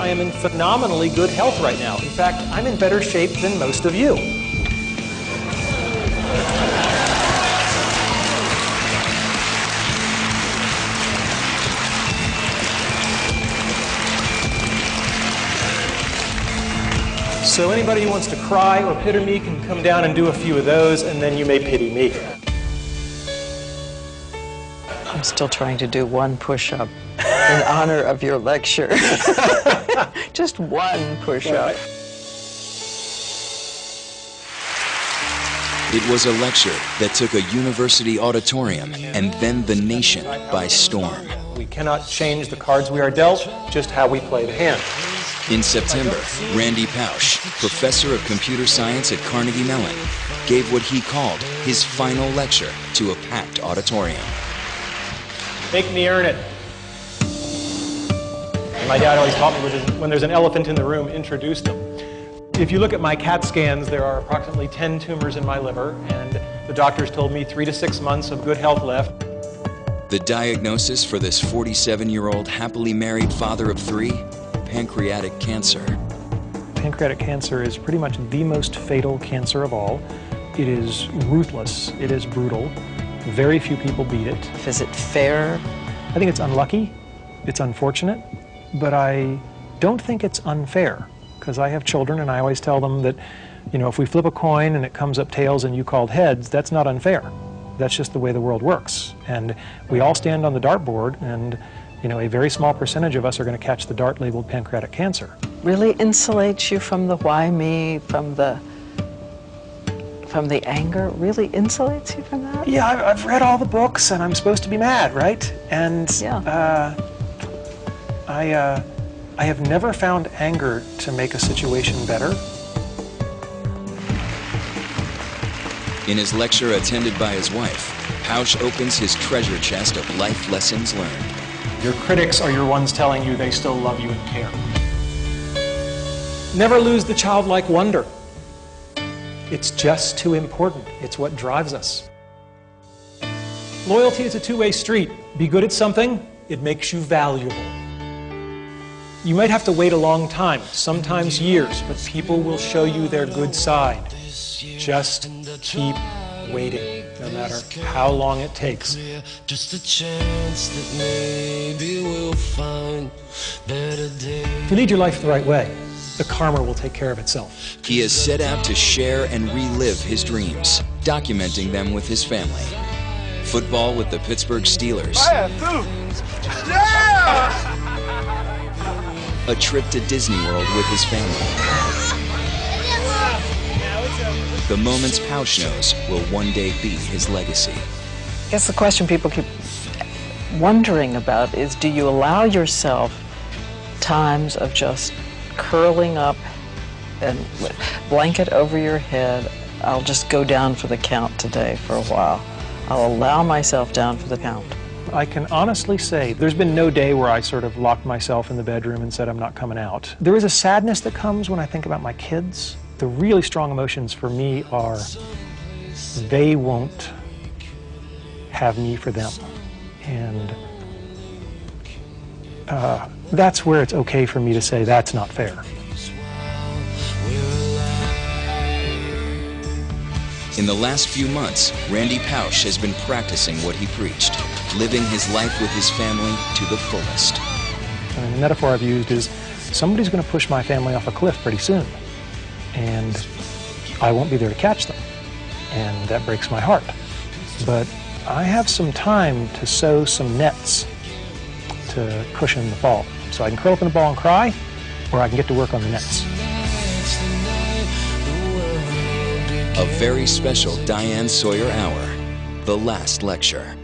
I am in phenomenally good health right now. In fact, I'm in better shape than most of you. So anybody who wants to cry or pity me can come down and do a few of those, and then you may pity me. I'm still trying to do one push-up in honor of your lecture. Just one push-up. It was a lecture that took a university auditorium and then the nation by storm. We cannot change the cards we are dealt, just how we play the hand. In September, Randy Pausch, professor of computer science at Carnegie Mellon, gave what he called his final lecture to a packed auditorium. Make me earn it. My dad always taught me when there's an elephant in the room, introduce them. If you look at my CAT scans, there are approximately 10 tumors in my liver, and the doctors told me 3 to 6 months of good health left. The diagnosis for this 47-year-old happily married father of 3? Pancreatic cancer. Pancreatic cancer is pretty much the most fatal cancer of all. It is ruthless. It is brutal. Very few people beat it. Is it fair? I think it's unlucky. It's unfortunate. But I don't think it's unfair, because I have children and I always tell them that, you know, if we flip a coin and it comes up tails and you called heads, that's not unfair. That's just the way the world works. And we all stand on the dartboard, and you know, a very small percentage of us are going to catch the dart labeled pancreatic cancer. Really insulates you from the why me, from the anger? Really insulates you from that? Yeah, I've read all the books, and I'm supposed to be mad, right? And yeah. I have never found anger to make a situation better. In his lecture attended by his wife, Pausch opens his treasure chest of life lessons learned. Your critics are your ones telling you they still love you and care. Never lose the childlike wonder. It's just too important. It's what drives us. Loyalty is a two-way street. Be good at something, it makes you valuable. You might have to wait a long time, sometimes years, but people will show you their good side. Just keep waiting, no matter how long it takes. Just a chance that maybe we'll find better days. If you lead your life the right way, the karma will take care of itself. He has set out to share and relive his dreams, documenting them with his family. Football with the Pittsburgh Steelers. A trip to Disney World with his family. The moments Pausch knows will one day be his legacy. I guess the question people keep wondering about is, do you allow yourself times of just curling up and blanket over your head? I'll just go down for the count today for a while. I'll allow myself down for the count. I can honestly say there's been no day where I sort of locked myself in the bedroom and said I'm not coming out. There is a sadness that comes when I think about my kids. The really strong emotions for me are they won't have me for them. And that's where it's okay for me to say that's not fair. In the last few months, Randy Pausch has been practicing what he preached, living his life with his family to the fullest. And the metaphor I've used is somebody's going to push my family off a cliff pretty soon, and I won't be there to catch them, and that breaks my heart. But I have some time to sew some nets to cushion the fall, so I can curl up in a ball and cry, or I can get to work on the nets. A very special Diane Sawyer hour, the last lecture.